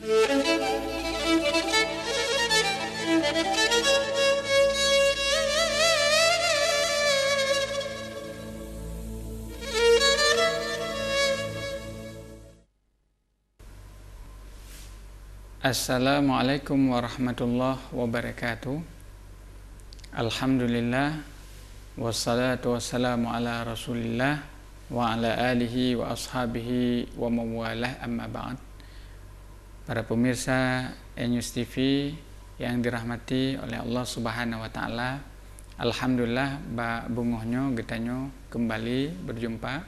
Assalamualaikum warahmatullahi wabarakatuh. Alhamdulillah, wassalatu wassalamu ala rasulillah wa ala alihi wa ashabihi wa mawalah, amma ba'd. Para pemirsa News TV yang dirahmati oleh Allah Subhanahu wa taala, alhamdulillah ba bungohnyo getanyo kembali berjumpa.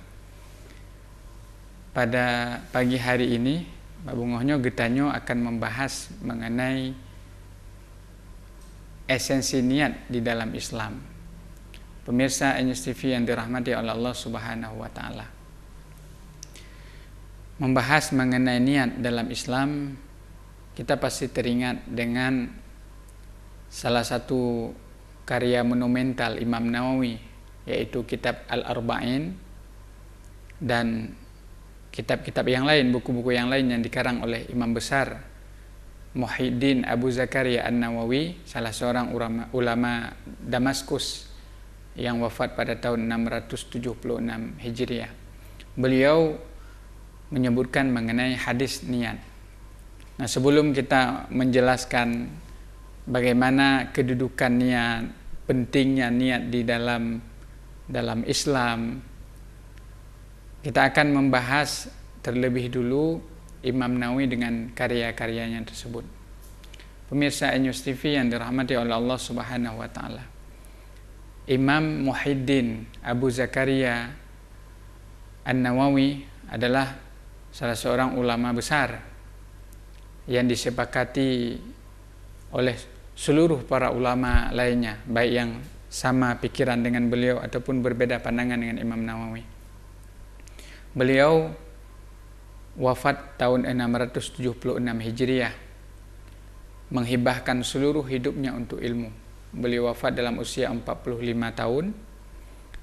Pada pagi hari ini Bungohnyo getanyo akan membahas mengenai esensi niat di dalam Islam. Pemirsa News TV yang dirahmati oleh Allah Subhanahu wa taala. Membahas mengenai niat dalam Islam, kita pasti teringat dengan salah satu karya monumental Imam Nawawi, yaitu kitab Al-Arba'in dan kitab-kitab yang lain, buku-buku yang lain yang dikarang oleh Imam besar Muhyiddin Abu Zakaria An-Nawawi, salah seorang ulama Damaskus yang wafat pada tahun 676 Hijriah. Beliau menyebutkan mengenai hadis niat. Nah, sebelum kita menjelaskan bagaimana kedudukan niat, pentingnya niat di dalam Islam, kita akan membahas terlebih dulu Imam Nawawi dengan karya-karyanya tersebut. Pemirsa News TV yang dirahmati oleh Allah Subhanahu wa taala. Imam Muhyiddin Abu Zakaria An-Nawawi adalah salah seorang ulama besar yang disepakati oleh seluruh para ulama lainnya, baik yang sama pikiran dengan beliau ataupun berbeda pandangan dengan Imam Nawawi. Beliau wafat tahun 676 Hijriah, menghibahkan seluruh hidupnya untuk ilmu. Beliau wafat dalam usia 45 tahun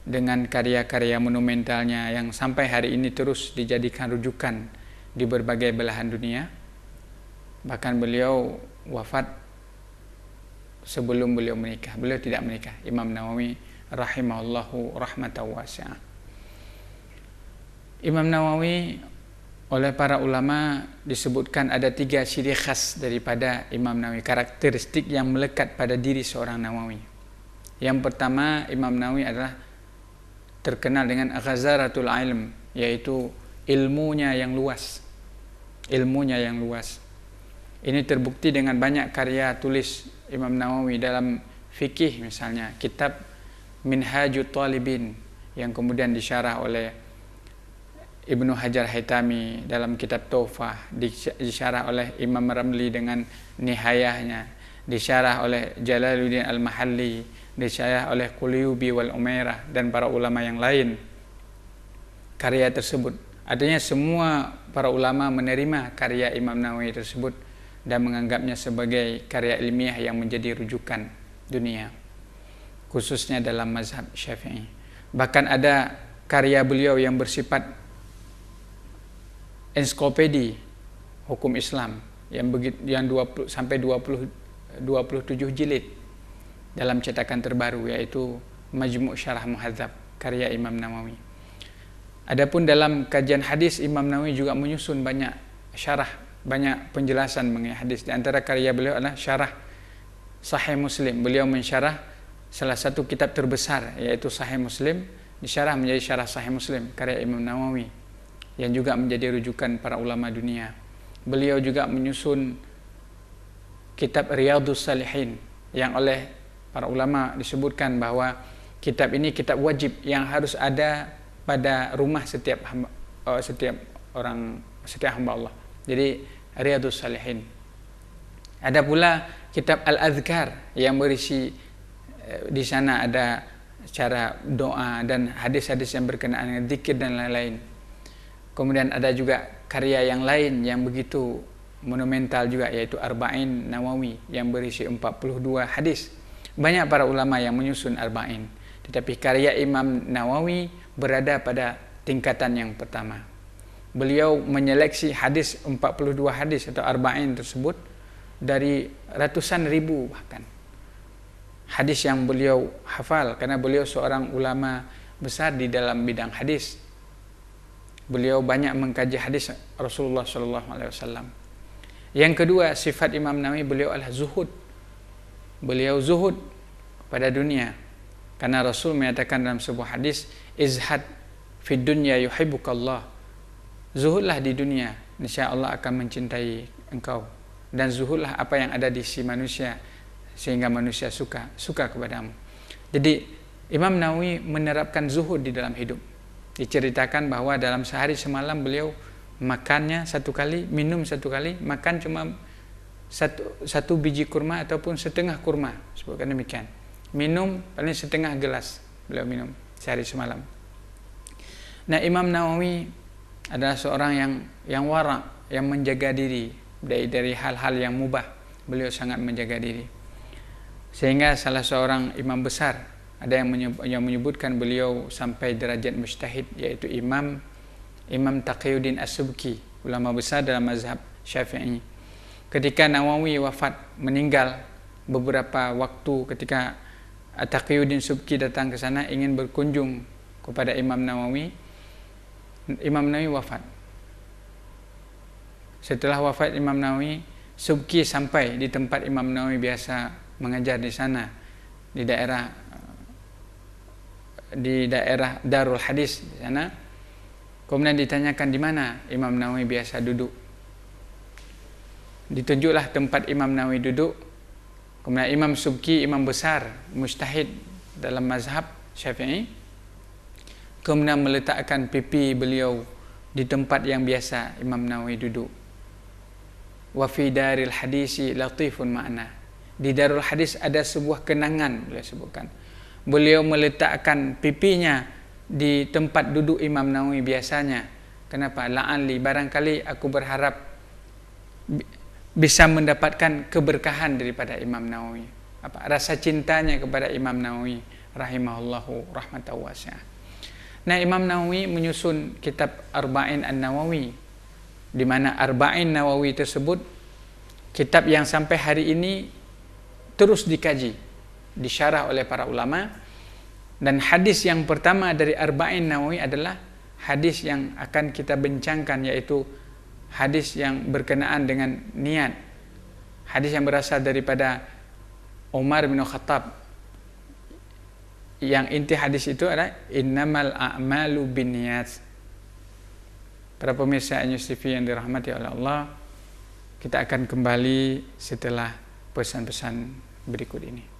dengan karya-karya monumentalnya yang sampai hari ini terus dijadikan rujukan di berbagai belahan dunia. Bahkan beliau wafat sebelum beliau menikah. Beliau tidak menikah. Imam Nawawi rahimahullahu rahmatan wasi'ah. Imam Nawawi oleh para ulama disebutkan ada 3 ciri khas daripada Imam Nawawi, karakteristik yang melekat pada diri seorang Nawawi. Yang pertama, Imam Nawawi adalah terkenal dengan ghazaratul ilm, yaitu ilmunya yang luas. Ilmunya yang luas. Ini terbukti dengan banyak karya tulis Imam Nawawi dalam fikih, misalnya kitab Minhajut Talibin yang kemudian disyarah oleh Ibnu Hajar Haytami dalam kitab Tuhfah, disyarah oleh Imam Ramli dengan Nihayahnya, disyarah oleh Jalaluddin Al-Mahalli, disyarah oleh Qulyubi wal Umairah dan para ulama yang lain. Karya tersebut, artinya semua para ulama menerima karya Imam Nawawi tersebut dan menganggapnya sebagai karya ilmiah yang menjadi rujukan dunia, khususnya dalam mazhab Syafi'i. Bahkan ada karya beliau yang bersifat ensiklopedi hukum Islam yang 20 sampai 27 jilid dalam cetakan terbaru, yaitu Majmu' Syarah Muhadzab karya Imam Nawawi. Adapun dalam kajian hadis, Imam Nawawi juga menyusun banyak syarah, banyak penjelasan mengenai hadis. Di antara karya beliau adalah syarah Sahih Muslim. Beliau mensyarah salah satu kitab terbesar, yaitu Sahih Muslim, disyarah menjadi syarah Sahih Muslim karya Imam Nawawi, yang juga menjadi rujukan para ulama dunia. Beliau juga menyusun kitab Riyadhus Shalihin yang oleh para ulama disebutkan bahwa kitab ini kitab wajib yang harus ada pada rumah setiap hamba Allah. Jadi Riyadhus Shalihin. Ada pula kitab Al-Adhkar yang berisi di sana ada cara doa dan hadis-hadis yang berkenaan dengan zikir dan lain-lain. Kemudian ada juga karya yang lain yang begitu monumental juga, yaitu Arba'in Nawawi yang berisi 42 hadis. Banyak para ulama yang menyusun Arba'in, tetapi karya Imam Nawawi berada pada tingkatan yang pertama. beliau menyeleksi hadis 42 hadis atau arba'in tersebut dari ratusan ribu bahkan hadis yang beliau hafal, karena beliau seorang ulama besar di dalam bidang hadis. Beliau banyak mengkaji hadis Rasulullah SAW. Yang kedua, sifat Imam Nawawi, beliau adalah zuhud. Beliau zuhud pada dunia, karena Rasul menyatakan dalam sebuah hadis, izhad fid dunya yuhibbukallah. Zuhudlah di dunia, insya Allah akan mencintai engkau. Dan zuhudlah apa yang ada di si manusia, sehingga manusia suka kepadamu. Jadi Imam Nawawi menerapkan zuhud di dalam hidup. Diceritakan bahwa dalam sehari semalam beliau makannya satu kali, minum satu kali, makan cuma satu biji kurma ataupun setengah kurma, sebutkan demikian. Minum paling setengah gelas beliau minum sehari semalam. Nah, Imam Nawawi adalah seorang yang wara, yang menjaga diri dari hal-hal yang mubah. Beliau sangat menjaga diri, sehingga salah seorang imam besar, ada yang menyebutkan beliau sampai derajat mujtahid, yaitu Imam Taqiyuddin As-Subki, ulama besar dalam mazhab Syafi'i. Ketika Nawawi wafat, meninggal beberapa waktu, ketika Taqiyuddin Subki datang ke sana ingin berkunjung kepada Imam Nawawi wafat. Setelah wafat Imam Nawawi, Subki sampai di tempat Imam Nawawi biasa mengajar di sana, di daerah Darul Hadis di sana. Kemudian ditanyakan di mana Imam Nawawi biasa duduk. Ditunjuklah tempat Imam Nawawi duduk. Kemudian Imam Subki, imam besar, mujtahid dalam mazhab Syafi'i, kemudian meletakkan pipi beliau di tempat yang biasa Imam Nawawi duduk. Wa fi daril hadisi latifun ma'na. Di Darul Hadis ada sebuah kenangan, beliau sebutkan. Beliau meletakkan pipinya di tempat duduk Imam Nawawi biasanya. Kenapa? La'anli, barangkali aku berharap bisa mendapatkan keberkahan daripada Imam Nawawi. Rasa cintanya kepada Imam Nawawi rahimahullahu rahmatan wasi'ah. Nah, Imam Nawawi menyusun kitab Arba'in An-Nawawi, di mana Arba'in Nawawi tersebut kitab yang sampai hari ini terus dikaji, disyarah oleh para ulama. Dan hadis yang pertama dari Arba'in Nawawi adalah hadis yang akan kita bincangkan, yaitu hadis yang berkenaan dengan niat. Hadis yang berasal daripada Umar bin Khattab. Yang inti hadis itu adalah innamal a'malu binniyat. Para pemirsa An-News TV yang dirahmati oleh Allah, kita akan kembali setelah pesan-pesan berikut ini.